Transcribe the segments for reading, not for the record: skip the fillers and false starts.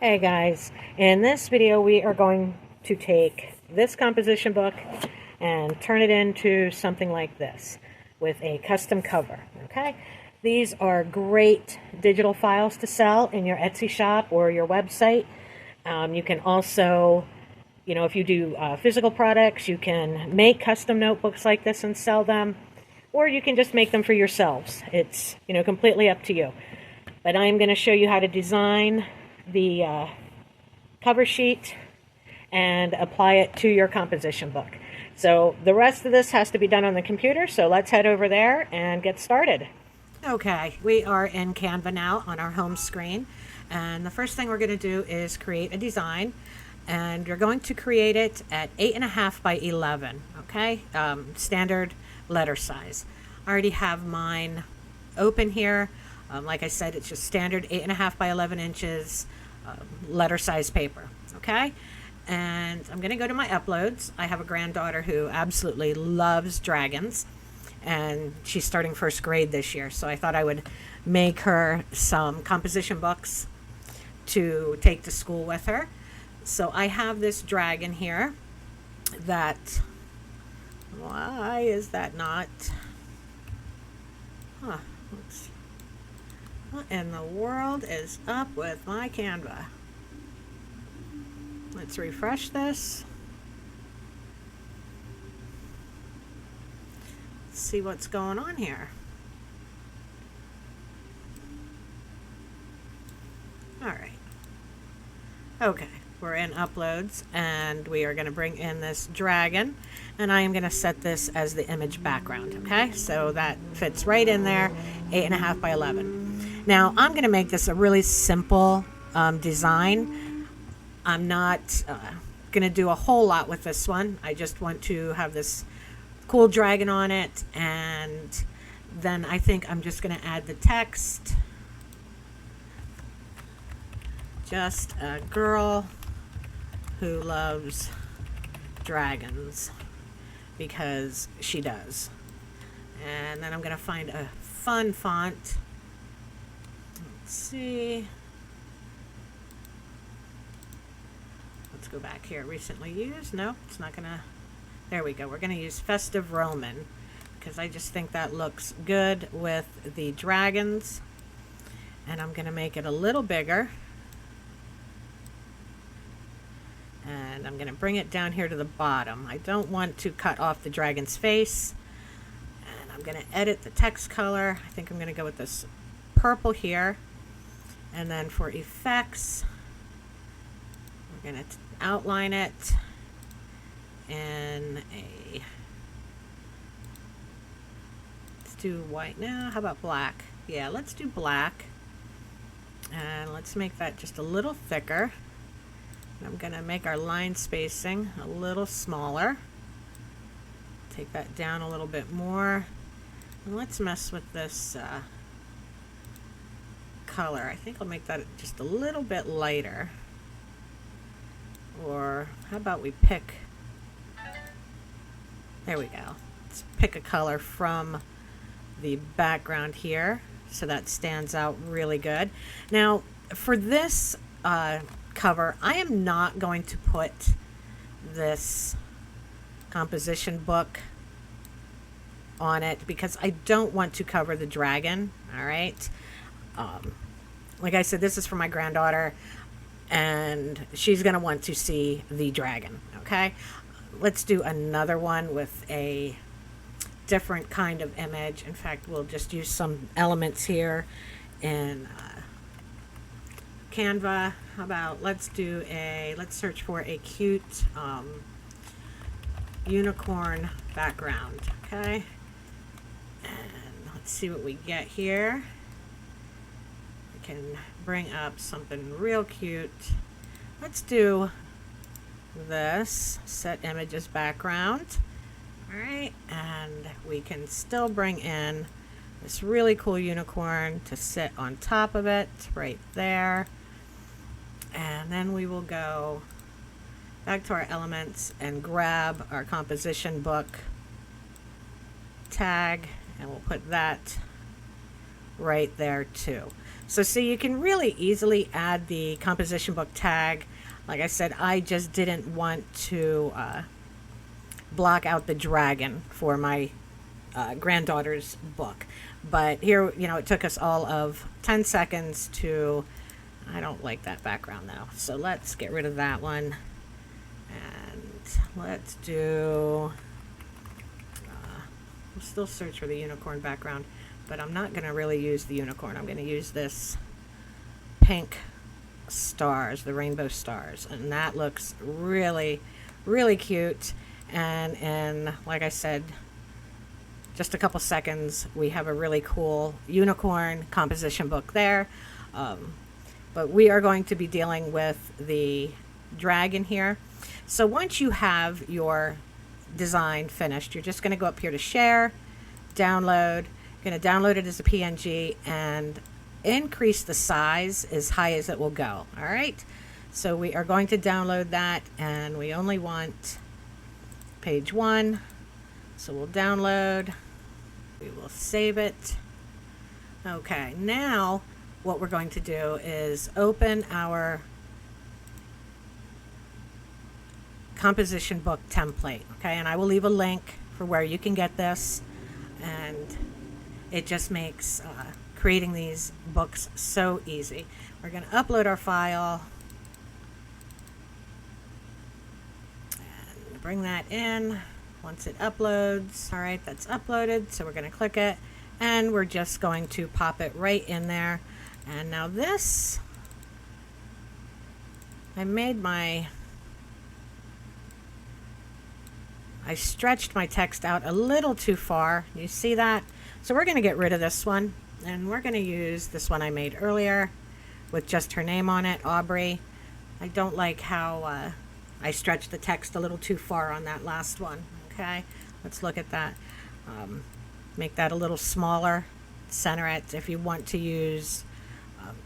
Hey guys, in this video we are going to take this composition book and turn it into something like this with a custom cover, okay? These are great digital files to sell in your Etsy shop or your website. You can also, if you do physical products, you can make custom notebooks like this and sell them, or you can just make them for yourselves. It's, completely up to you. But I'm going to show you how to design the cover sheet and apply it to your composition book. So the rest of this has to be done on the computer, so let's head over there and get started. Okay, we are in Canva now on our home screen, and the first thing we're going to do is create a design, and you're going to create it at 8.5 by 11, okay? Standard letter size. I already have mine open here. Like I said, it's just standard 8.5 by 11 inches letter size paper, okay? And I'm going to go to my uploads. I have a granddaughter who absolutely loves dragons, and she's starting first grade this year, so I thought I would make her some composition books to take to school with her. So I have this dragon here that, why is that not, what in the world is up with my Canva? Let's refresh this. Let's see what's going on here. All right. Okay, we're in uploads, and we are going to bring in this dragon, and I am going to set this as the image background, okay? So that fits right in there, 8.5 by 11. Now, I'm going to make this a really simple design. I'm not going to do a whole lot with this one. I just want to have this cool dragon on it, and then I think I'm just going to add the text. Just a girl who loves dragons, because she does. And then I'm going to find a fun font. Let's see. Let's go back here. Recently used. No, it's not going to. There we go. We're going to use Festive Roman, because I just think that looks good with the dragons. And I'm going to make it a little bigger. And I'm going to bring it down here to the bottom. I don't want to cut off the dragon's face. And I'm going to edit the text color. I think I'm going to go with this purple here. And then for effects, we're going to outline it in a, let's do white now. How about black? Yeah, let's do black. And let's make that just a little thicker. I'm going to make our line spacing a little smaller. Take that down a little bit more. And let's mess with this color. I think I'll make that just a little bit lighter. Or how about we pick, there we go. Let's pick a color from the background here so that stands out really good. Now for this cover, I am not going to put this composition book on it because I don't want to cover the dragon. All right. Like I said, this is for my granddaughter, and she's going to want to see the dragon. Okay. Let's do another one with a different kind of image. In fact, we'll just use some elements here in Canva. How about let's search for a cute unicorn background, okay? And let's see what we get here. We can bring up something real cute. Let's do this, set images background. All right, and we can still bring in this really cool unicorn to sit on top of it right there. And then we will go back to our elements and grab our composition book tag, and we'll put that right there too. So see, you can really easily add the composition book tag. Like I said, I just didn't want to block out the dragon for my granddaughter's book. But here, you know, it took us all of 10 seconds to, I don't like that background though. So let's get rid of that one. And let's do, I'll still search for the unicorn background, but I'm not going to really use the unicorn. I'm going to use this pink stars, the rainbow stars. And that looks really, really cute. And in, like I said, just a couple seconds, we have a really cool unicorn composition book there. But we are going to be dealing with the dragon here. So once you have your design finished, you're just going to go up here to share, download. You're going to download it as a PNG and increase the size as high as it will go. All right. So we are going to download that, and we only want page 1. So we'll download, we will save it. Okay, now what we're going to do is open our composition book template. Okay, and I will leave a link for where you can get this, and it just makes creating these books so easy. We're going to upload our file and bring that in. Once it uploads, all right, that's uploaded. So we're going to click it, and we're just going to pop it right in there. And now this, I stretched my text out a little too far. You see that? So we're going to get rid of this one, and we're going to use this one I made earlier with just her name on it, Aubrey. I don't like how I stretched the text a little too far on that last one. Okay, let's look at that. Make that a little smaller, center it. If you want to use,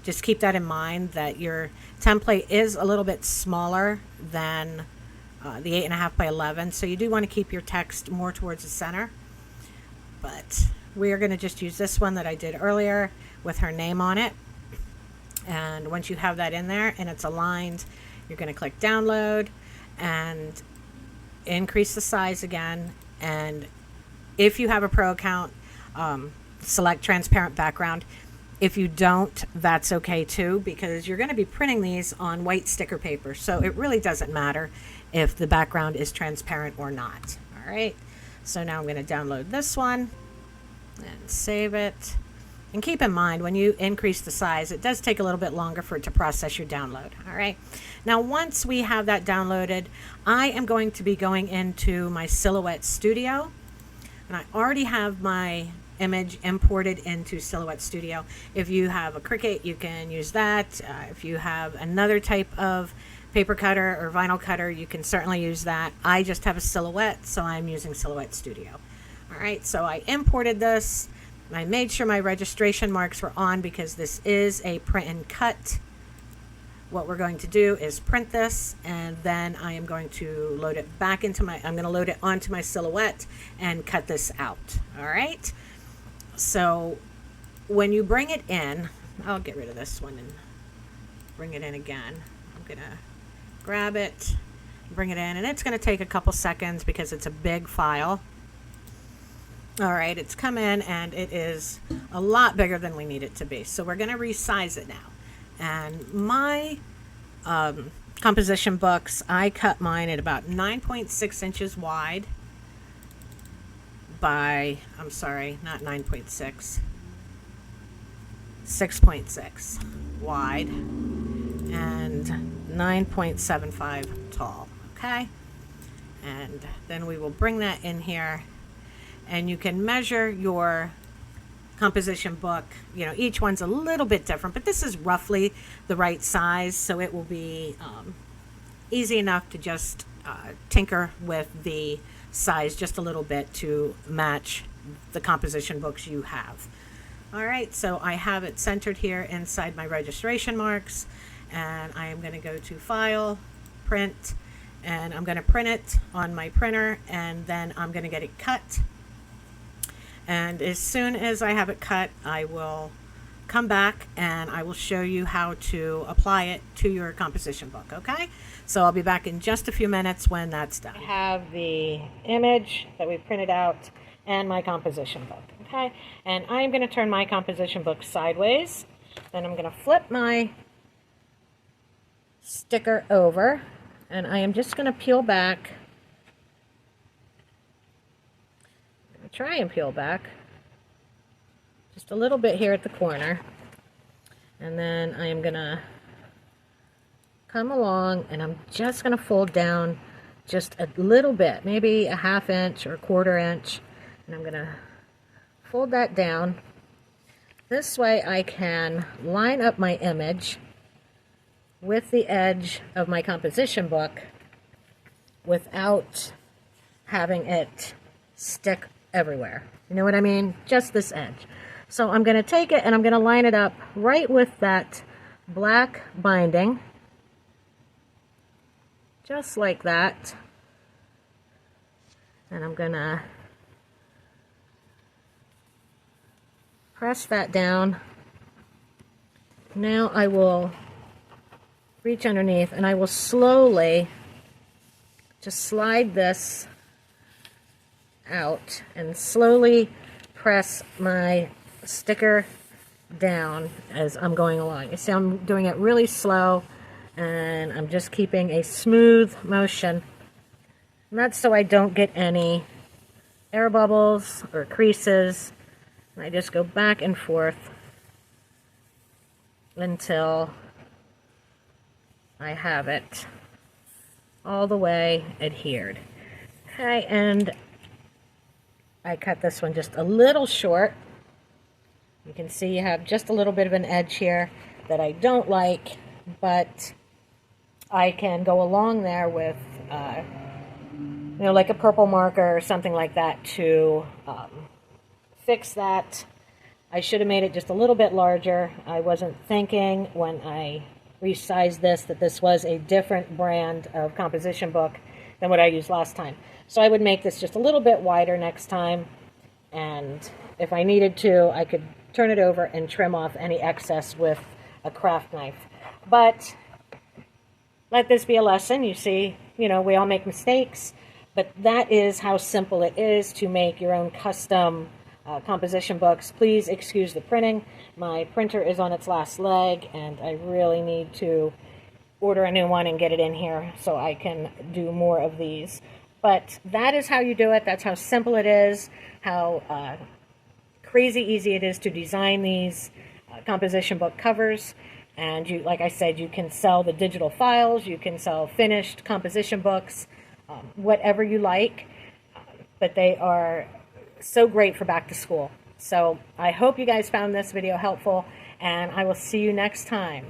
just keep that in mind that your template is a little bit smaller than the 8.5 by 11. So you do want to keep your text more towards the center. But we are going to just use this one that I did earlier with her name on it. And once you have that in there and it's aligned, you're going to click download and increase the size again. And if you have a pro account, select transparent background. If you don't, that's okay too, because you're going to be printing these on white sticker paper. So it really doesn't matter if the background is transparent or not. All right. So now I'm going to download this one and save it. And keep in mind, when you increase the size, it does take a little bit longer for it to process your download. All right. Now, once we have that downloaded, I am going to be going into my Silhouette Studio. And I already have my image imported into Silhouette Studio. If you have a Cricut, you can use that. If you have another type of paper cutter or vinyl cutter, you can certainly use that. I just have a Silhouette, so I'm using Silhouette Studio. All right. So I imported this. I made sure my registration marks were on because this is a print and cut. What we're going to do is print this, and then I am going to load it back into I'm going to load it onto my Silhouette and cut this out. All right. So when you bring it in, I'll get rid of this one and bring it in again. I'm going to grab it, bring it in, and it's going to take a couple seconds because it's a big file. All right, it's come in and it is a lot bigger than we need it to be. So we're going to resize it now. And my composition books, I cut mine at about 9.6 inches wide by, I'm sorry, not 9.6, 6.6 wide and 9.75 tall. Okay. And then we will bring that in here. And you can measure your composition book. You know, each one's a little bit different, but this is roughly the right size, so it will be easy enough to just tinker with the size just a little bit to match the composition books you have. All right, so I have it centered here inside my registration marks, and I am going to go to File, Print, and I'm going to print it on my printer, and then I'm going to get it cut. And as soon as I have it cut, I will come back and I will show you how to apply it to your composition book, okay? So I'll be back in just a few minutes when that's done. I have the image that we printed out and my composition book, okay? And I'm going to turn my composition book sideways. Then I'm going to flip my sticker over, and I am just going to peel back. I'm going to try and peel back just a little bit here at the corner, and then I am going to come along and I'm just going to fold down just a little bit, maybe a 1/2 inch or a 1/4 inch, and I'm going to fold that down. This way I can line up my image with the edge of my composition book without having it stick everywhere. You know what I mean? Just this edge. So I'm going to take it and I'm going to line it up right with that black binding, just like that. And I'm going to press that down. Now I will reach underneath and I will slowly just slide this out and slowly press my sticker down as I'm going along. You see, I'm doing it really slow and I'm just keeping a smooth motion. And that's so I don't get any air bubbles or creases. And I just go back and forth until I have it all the way adhered. Okay, and I cut this one just a little short. You can see you have just a little bit of an edge here that I don't like, but I can go along there with, you know, like a purple marker or something like that to fix that. I should have made it just a little bit larger. I wasn't thinking when I resized this that this was a different brand of composition book than what I used last time. So I would make this just a little bit wider next time, and if I needed to, I could turn it over and trim off any excess with a craft knife. But let this be a lesson. You see, you know, we all make mistakes, but that is how simple it is to make your own custom composition books. Please excuse the printing. My printer is on its last leg, and I really need to order a new one and get it in here so I can do more of these. But that is how you do it. That's how simple it is, how crazy easy it is to design these composition book covers. And you, like I said, you can sell the digital files, you can sell finished composition books, whatever you like, but they are so great for back to school. So I hope you guys found this video helpful, and I will see you next time.